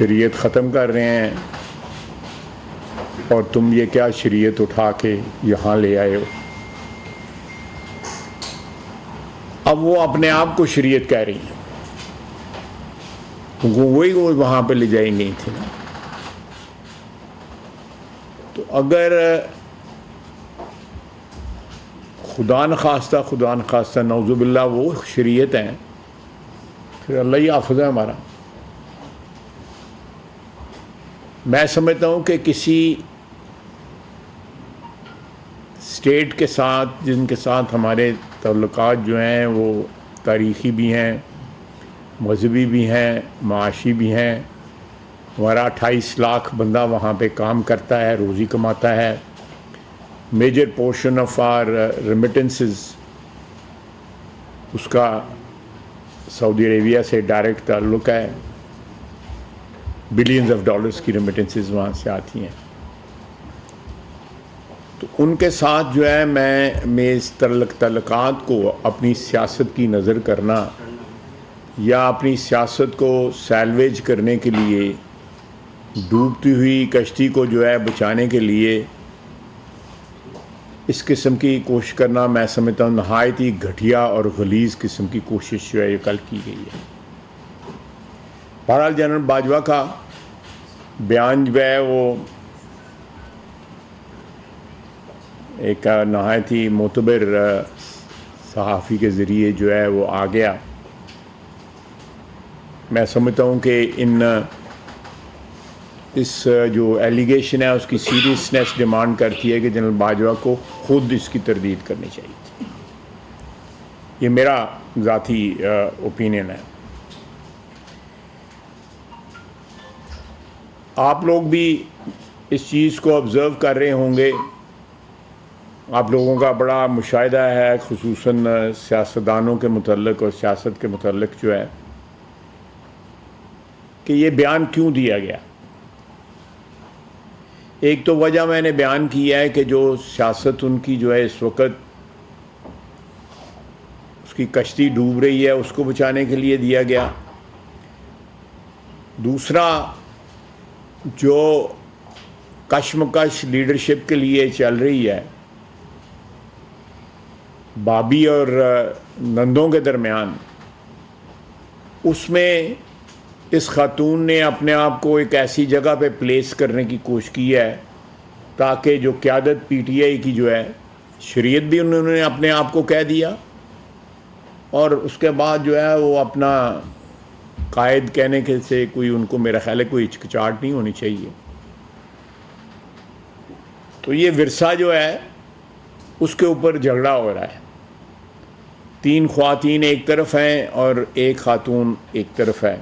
شریعت ختم کر رہے ہیں اور تم یہ کیا شریعت اٹھا کے یہاں لے آئے ہو. اب وہ اپنے آپ کو شریعت کہہ رہی ہیں کیونکہ وہی وہ وہاں پہ لے جائی نہیں تھی نا. تو اگر خدا نخواستہ نعوذ باللہ وہ شریعت ہیں پھر اللہ ہی حافظ ہے ہمارا. میں سمجھتا ہوں کہ کسی اسٹیٹ کے ساتھ جن کے ساتھ ہمارے تعلقات جو ہیں وہ تاریخی بھی ہیں، مذہبی بھی ہیں، معاشی بھی ہیں. ہمارا 28 لاکھ بندہ وہاں پہ کام کرتا ہے، روزی کماتا ہے. Major portion of our remittances اس کا سعودی عربیہ سے ڈائریکٹ تعلق ہے. بلینز آف ڈالرز کی ریمیٹنسز وہاں سے آتی ہیں. تو ان کے ساتھ جو ہے میں اس تعلقات کو اپنی سیاست کی نظر کرنا یا اپنی سیاست کو سیلویج کرنے کے لیے، ڈوبتی ہوئی کشتی کو جو ہے بچانے کے لیے اس قسم کی کوشش کرنا میں سمجھتا ہوں نہایت ہی گھٹیا اور غلیظ قسم کی کوشش جو ہے یہ کل کی گئی ہے. بہرحال جنرل باجوہ کا بیان جو ہے وہ ایک نہایت ہی معتبر صحافی کے ذریعے جو ہے وہ آ گیا. میں سمجھتا ہوں کہ اس جو ایلیگیشن ہے اس کی سیریسنیس ڈیمانڈ کرتی ہے کہ جنرل باجوہ کو خود اس کی تردید کرنی چاہیے تھی. یہ میرا ذاتی اوپینین ہے. آپ لوگ بھی اس چیز کو آبزرو کر رہے ہوں گے. آپ لوگوں کا بڑا مشاہدہ ہے خصوصاً سیاستدانوں کے متعلق اور سیاست کے متعلق جو ہے کہ یہ بیان کیوں دیا گیا. ایک تو وجہ میں نے بیان کی ہے کہ جو سیاست ان کی جو ہے اس وقت اس کی کشتی ڈوب رہی ہے اس کو بچانے کے لیے دیا گیا. دوسرا جو کشمکش لیڈرشپ کے لیے چل رہی ہے بابی اور نندوں کے درمیان، اس میں اس خاتون نے اپنے آپ کو ایک ایسی جگہ پہ پلیس کرنے کی کوشش کی ہے تاکہ جو قیادت پی ٹی آئی کی جو ہے، شریعت بھی انہوں نے اپنے آپ کو کہہ دیا اور اس کے بعد جو ہے وہ اپنا قائد کہنے کے سے کوئی ان کو میرا خیال ہے کوئی ہچکچاہٹ نہیں ہونی چاہیے. تو یہ ورثہ جو ہے اس کے اوپر جھگڑا ہو رہا ہے. 3 خواتین ایک طرف ہیں اور ایک خاتون ایک طرف ہے.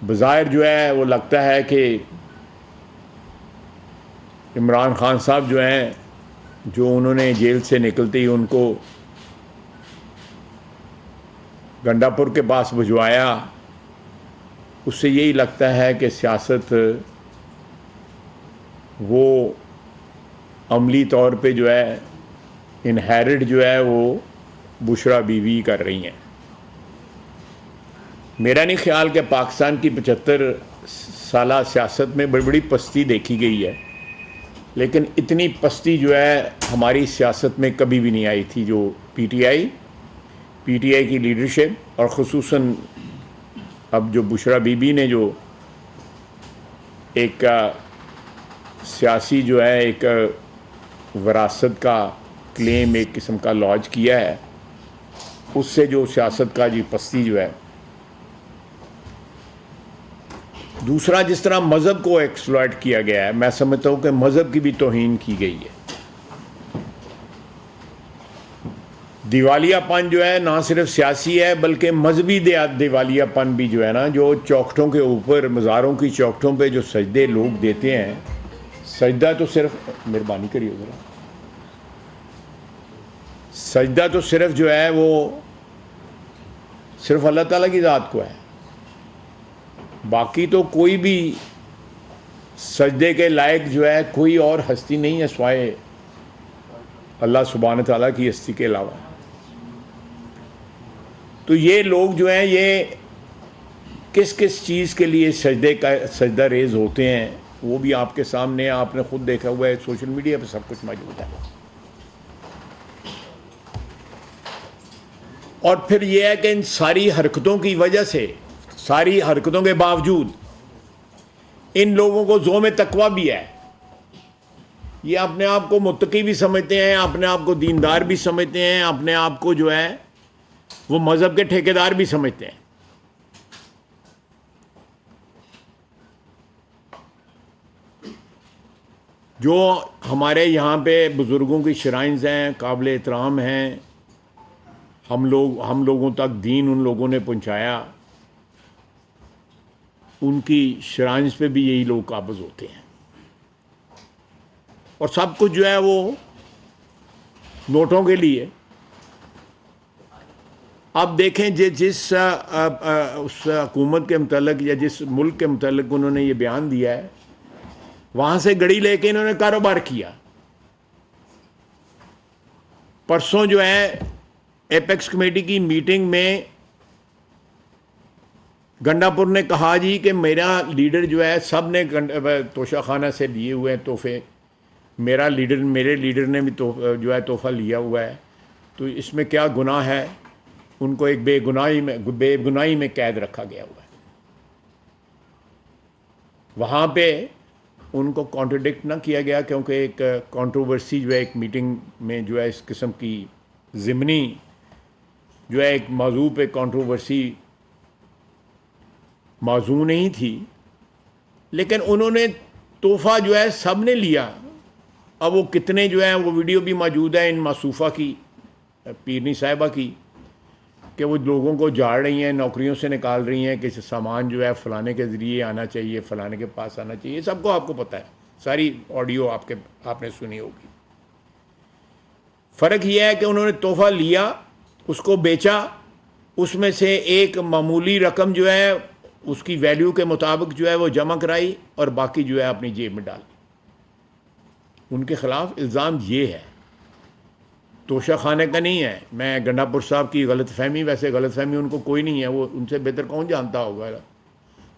بظاہر جو ہے وہ لگتا ہے کہ عمران خان صاحب جو ہیں، جو انہوں نے جیل سے نکلتے ہی ان کو گنڈا پور کے پاس بھجوایا، اس سے یہی لگتا ہے کہ سیاست وہ عملی طور پہ جو ہے انہیرٹ جو ہے وہ بشرا بیوی کر رہی ہیں. میرا نہیں خیال کہ پاکستان کی 75 سالہ سیاست میں بڑی پستی دیکھی گئی ہے، لیکن اتنی پستی جو ہے ہماری سیاست میں کبھی بھی نہیں آئی تھی. جو پی ٹی آئی کی لیڈرشپ اور خصوصاً اب جو بشرا بیوی نے جو ایک سیاسی جو ہے ایک وراثت کا کلیم ایک قسم کا لانچ کیا ہے، اس سے جو سیاست کا جی پستی جو ہے. دوسرا جس طرح مذہب کو ایکسپلائٹ کیا گیا ہے، میں سمجھتا ہوں کہ مذہب کی بھی توہین کی گئی ہے. دیوالیہ پن جو ہے نہ صرف سیاسی ہے بلکہ مذہبی دیوالیہ پن بھی جو ہے نا، جو چوکھٹوں کے اوپر مزاروں کی چوکھٹوں پہ جو سجدے لوگ دیتے ہیں، سجدہ تو صرف مہربانی کریے ذرا، سجدہ تو صرف جو ہے وہ صرف اللہ تعالیٰ کی ذات کو ہے. باقی تو کوئی بھی سجدے کے لائق جو ہے کوئی اور ہستی نہیں ہے سوائے اللہ سبحانہ تعالیٰ کی ہستی کے علاوہ. تو یہ لوگ جو ہیں یہ کس کس چیز کے لیے سجدہ ریز ہوتے ہیں وہ بھی آپ کے سامنے، آپ نے خود دیکھا ہوا ہے، سوشل میڈیا پہ سب کچھ موجود ہے. اور پھر یہ ہے کہ ان ساری حرکتوں کی وجہ سے، ساری حرکتوں کے باوجود ان لوگوں کو زوم تقویٰ بھی ہے. یہ اپنے آپ کو متقی بھی سمجھتے ہیں، اپنے آپ کو دیندار بھی سمجھتے ہیں، اپنے آپ کو جو ہے وہ مذہب کے ٹھیکیدار بھی سمجھتے ہیں. جو ہمارے یہاں پہ بزرگوں کی شرائنز ہیں، قابل احترام ہیں، ہم لوگوں تک دین ان لوگوں نے پہنچایا، ان کی شرائنز پہ بھی یہی لوگ قابض ہوتے ہیں. اور سب کچھ جو ہے وہ نوٹوں کے لیے. اب دیکھیں جس اس حکومت کے متعلق یا جس ملک کے متعلق انہوں نے یہ بیان دیا ہے، وہاں سے گڑی لے کے انہوں نے کاروبار کیا. پرسوں جو ہے ایپیکس کمیٹی کی میٹنگ میں گنڈا پور نے کہا جی کہ میرا لیڈر جو ہے، سب نے توشہ خانہ سے لیے ہوئے ہیں تحفے، میرے لیڈر نے بھی جو ہے تحفہ لیا ہوا ہے، تو اس میں کیا گناہ ہے؟ ان کو ایک بے گناہی میں قید رکھا گیا ہوا ہے. وہاں پہ ان کو کانٹرڈکٹ نہ کیا گیا، کیونکہ ایک کنٹروورسی جو ہے ایک میٹنگ میں جو ہے اس قسم کی ضمنی جو ہے ایک موضوع پہ کنٹروورسی موضوع نہیں تھی، لیکن انہوں نے تحفہ جو ہے سب نے لیا. اب وہ کتنے جو ہیں، وہ ویڈیو بھی موجود ہے ان معصوفہ کی، پیرنی صاحبہ کی، کہ وہ لوگوں کو جاڑ رہی ہیں، نوکریوں سے نکال رہی ہیں کہ سامان جو ہے فلانے کے ذریعے آنا چاہیے، فلانے کے پاس آنا چاہیے. سب کو آپ کو پتہ ہے، ساری آڈیو آپ نے سنی ہوگی. فرق یہ ہے کہ انہوں نے تحفہ لیا، اس کو بیچا، اس میں سے ایک معمولی رقم جو ہے اس کی ویلیو کے مطابق جو ہے وہ جمع کرائی، اور باقی جو ہے اپنی جیب میں ڈال دی. ان کے خلاف الزام یہ ہے، توشہ خانے کا نہیں ہے. میں گنڈا پور صاحب کی غلط فہمی، ویسے غلط فہمی ان کو کوئی نہیں ہے، وہ ان سے بہتر کون جانتا ہوگا،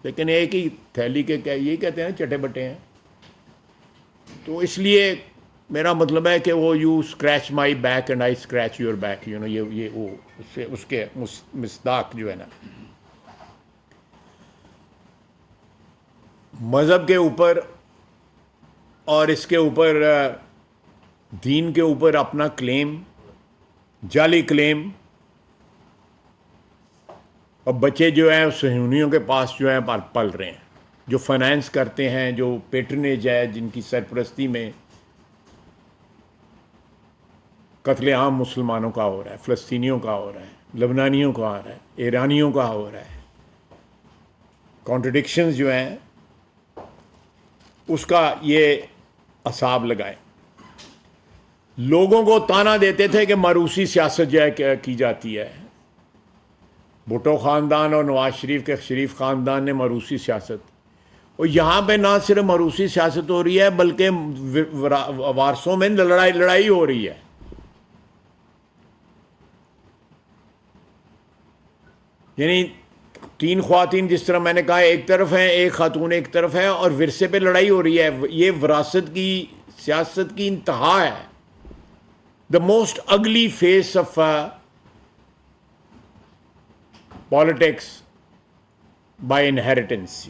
لیکن ایک ہی تھیلی کے یہی کہتے ہیں چٹے بٹے ہیں. تو اس لیے میرا مطلب ہے کہ وہ you scratch my back and I scratch your back, یہ وہ اس کے مصداق جو ہے نا. مذہب کے اوپر اور اس کے اوپر دین کے اوپر اپنا کلیم، جعلی کلیم، اور بچے جو ہیں صہیونیوں کے پاس جو ہیں پل رہے ہیں، جو فائنینس کرتے ہیں، جو پیٹرنیج ہے، جن کی سرپرستی میں قتل عام مسلمانوں کا ہو رہا ہے، فلسطینیوں کا ہو رہا ہے، لبنانیوں کا ہو رہا ہے، ایرانیوں کا ہو رہا ہے. کانٹرڈکشنز جو ہیں اس کا یہ اعصاب لگائیں. لوگوں کو تانا دیتے تھے کہ ماروثی سیاست جو ہے کی جاتی ہے. بھٹو خاندان اور نواز شریف کے شریف خاندان نے ماروثی سیاست، اور یہاں پہ نہ صرف ماروثی سیاست ہو رہی ہے بلکہ وارثوں میں لڑائی ہو رہی ہے. یعنی 3 خواتین جس طرح میں نے کہا ایک طرف ہیں، ایک خاتون ایک طرف ہے، اور ورثے پہ لڑائی ہو رہی ہے. یہ وراثت کی سیاست کی انتہا ہے. The most ugly face of politics by inheritance.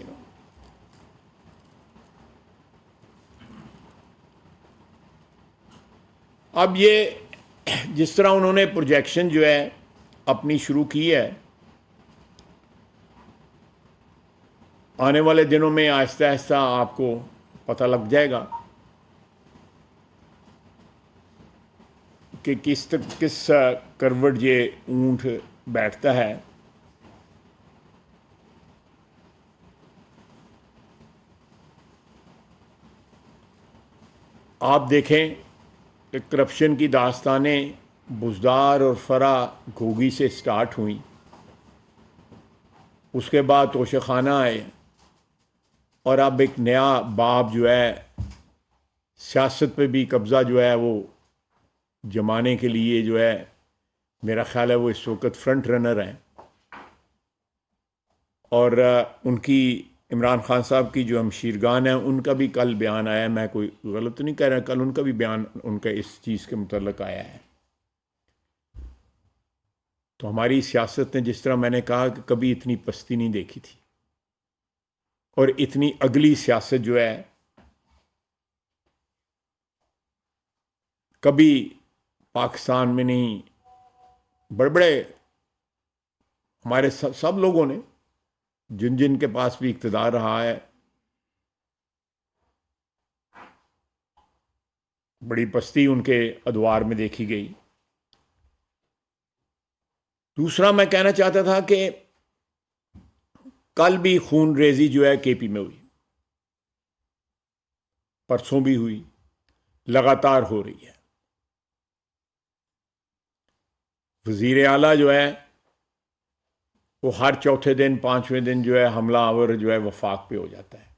اب یہ جس طرح انہوں نے پروجیکشن جو ہے اپنی شروع کی ہے، آنے والے دنوں میں آہستہ آہستہ آپ کو پتہ لگ جائے گا کہ کس کروٹ یہ اونٹ بیٹھتا ہے. آپ دیکھیں کہ کرپشن کی داستانیں بزدار اور فرا گھوگی سے سٹارٹ ہوئیں، اس کے بعد توشہ خانہ آئے، اور اب ایک نیا باب جو ہے سیاست پہ بھی قبضہ جو ہے وہ جمانے کے لیے جو ہے، میرا خیال ہے وہ اس وقت فرنٹ رنر ہیں. اور ان کی عمران خان صاحب کی جو ہمشیرگان ہیں ان کا بھی کل بیان آیا ہے، میں کوئی غلط تو نہیں کہہ رہا، کل ان کا بھی بیان ان کا اس چیز کے متعلق آیا ہے۔ تو ہماری سیاست نے، جس طرح میں نے کہا، کہ کبھی اتنی پستی نہیں دیکھی تھی، اور اتنی اگلی سیاست جو ہے کبھی پاکستان میں نہیں۔ بڑے بڑے ہمارے سب لوگوں نے، جن جن کے پاس بھی اقتدار رہا ہے، بڑی پستی ان کے ادوار میں دیکھی گئی۔ دوسرا میں کہنا چاہتا تھا کہ کل بھی خون ریزی جو ہے کے پی میں ہوئی، پرسوں بھی ہوئی، لگاتار ہو رہی ہے۔ وزیر اعلیٰ جو ہے وہ ہر چوتھے دن، پانچویں دن جو ہے حملہ آور جو ہے وفاق پہ ہو جاتا ہے،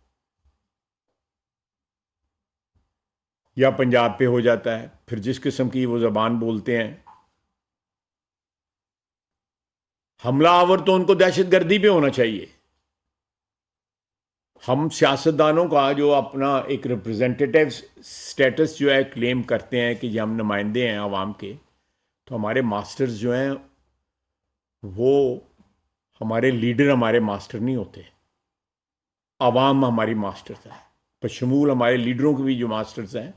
یا پنجاب پہ ہو جاتا ہے۔ پھر جس قسم کی وہ زبان بولتے ہیں، حملہ آور تو ان کو دہشت گردی پہ ہونا چاہیے۔ ہم سیاستدانوں کا جو اپنا ایک ریپرزینٹیٹیو سٹیٹس جو ہے کلیم کرتے ہیں کہ یہ ہم نمائندے ہیں عوام کے، تو ہمارے ماسٹرز جو ہیں وہ ہمارے لیڈر، ہمارے ماسٹر نہیں ہوتے، عوام ہماری ماسٹرز ہیں۔ بشمول ہمارے لیڈروں کے بھی جو ماسٹرز ہیں،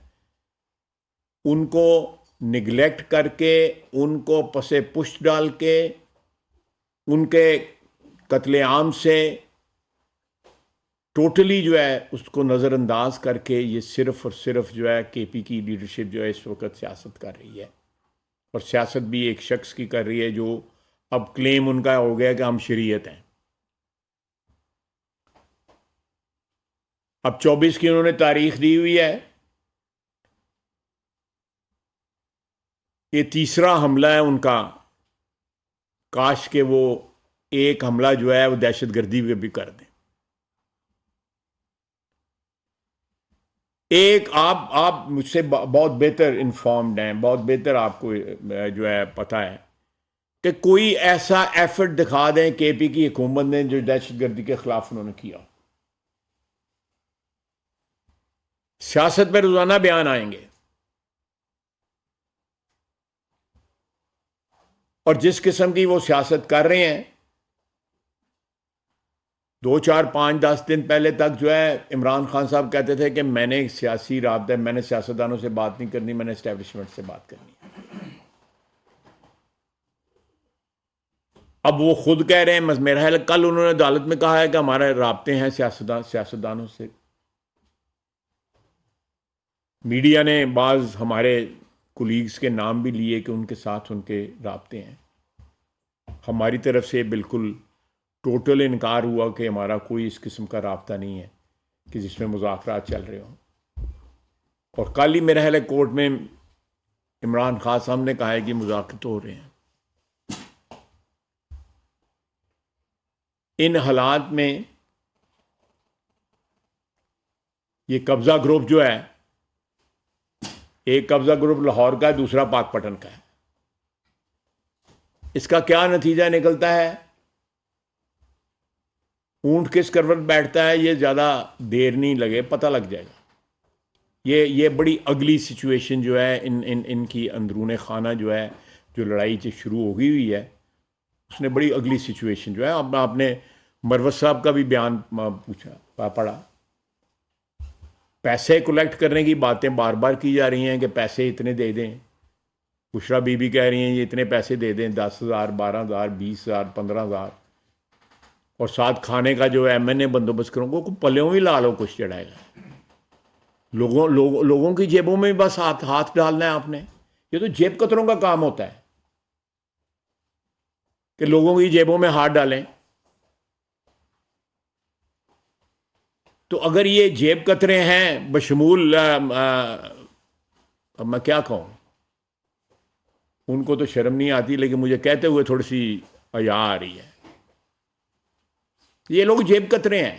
ان کو نگلیکٹ کر کے، ان کو پس پشت ڈال کے، ان کے قتل عام سے ٹوٹلی جو ہے اس کو نظر انداز کر کے، یہ صرف اور صرف جو ہے کے پی کی لیڈرشپ جو ہے اس وقت سیاست کر رہی ہے، اور سیاست بھی ایک شخص کی کر رہی ہے جو اب کلیم ان کا ہو گیا کہ ہم شریعت ہیں۔ اب 24 کی انہوں نے تاریخ دی ہوئی ہے، یہ تیسرا حملہ ہے ان کا۔ کاش کہ وہ ایک حملہ جو ہے وہ دہشت گردی پہ بھی کر دیں۔ ایک آپ مجھ سے بہت بہتر انفارمڈ ہیں، بہت بہتر آپ کو جو ہے پتہ ہے کہ کوئی ایسا ایفرٹ دکھا دیں کے پی کی حکومت نے جو دہشت گردی کے خلاف انہوں نے کیا۔ سیاست پہ روزانہ بیان آئیں گے، اور جس قسم کی وہ سیاست کر رہے ہیں، 2 4 5 10 دن پہلے تک جو ہے عمران خان صاحب کہتے تھے کہ میں نے سیاسی رابطہ، میں نے سیاستدانوں سے بات نہیں کرنی، میں نے اسٹیبلشمنٹ سے بات کرنی ہے۔ اب وہ خود کہہ رہے ہیں، میرا خیال کل انہوں نے عدالت میں کہا ہے کہ ہمارے رابطے ہیں سیاستدانوں سے۔ میڈیا نے بعض ہمارے کولیگز کے نام بھی لیے کہ ان کے ساتھ ان کے رابطے ہیں۔ ہماری طرف سے بالکل ٹوٹل انکار ہوا کہ ہمارا کوئی اس قسم کا رابطہ نہیں ہے کہ جس میں مذاکرات چل رہے ہوں۔ اور کل ہی میرا خیال ہے کورٹ میں عمران خان صاحب نے کہا ہے کہ مذاکرات ہو رہے ہیں۔ ان حالات میں یہ قبضہ گروپ جو ہے، ایک قبضہ گروپ لاہور کا ہے، دوسرا پاک پٹن کا ہے، اس کا کیا نتیجہ نکلتا ہے؟ اونٹ کس کروٹ بیٹھتا ہے، یہ زیادہ دیر نہیں لگے پتہ لگ جائے گا۔ یہ بڑی اگلی سچویشن جو ہے ان کی اندرون خانہ جو ہے، جو لڑائی شروع ہو گئی ہوئی ہے، اس نے بڑی اگلی سچویشن جو ہے۔ اب آپ نے مروت صاحب کا بھی بیان پڑھا، پیسے کلیکٹ کرنے کی باتیں بار بار کی جا رہی ہیں کہ پیسے اتنے دے دیں۔ بشرا بی بی کہہ رہی ہیں یہ اتنے پیسے دے دیں، 10,000 12,000 20,000 15,000، اور ساتھ کھانے کا جو ایم این اے بندوبست کروں گا، پلیوں ہی لا لو کچھ چڑھائے گا۔ لوگوں کی جیبوں میں بس ہاتھ ڈالنا ہے آپ نے۔ یہ تو جیب کتروں کا کام ہوتا ہے کہ لوگوں کی جیبوں میں ہاتھ ڈالیں۔ تو اگر یہ جیب کترے ہیں بشمول، اب میں کیا کہوں، ان کو تو شرم نہیں آتی، لیکن مجھے کہتے ہوئے تھوڑی سی حیا آ رہی ہے۔ یہ لوگ جیب کترے ہیں۔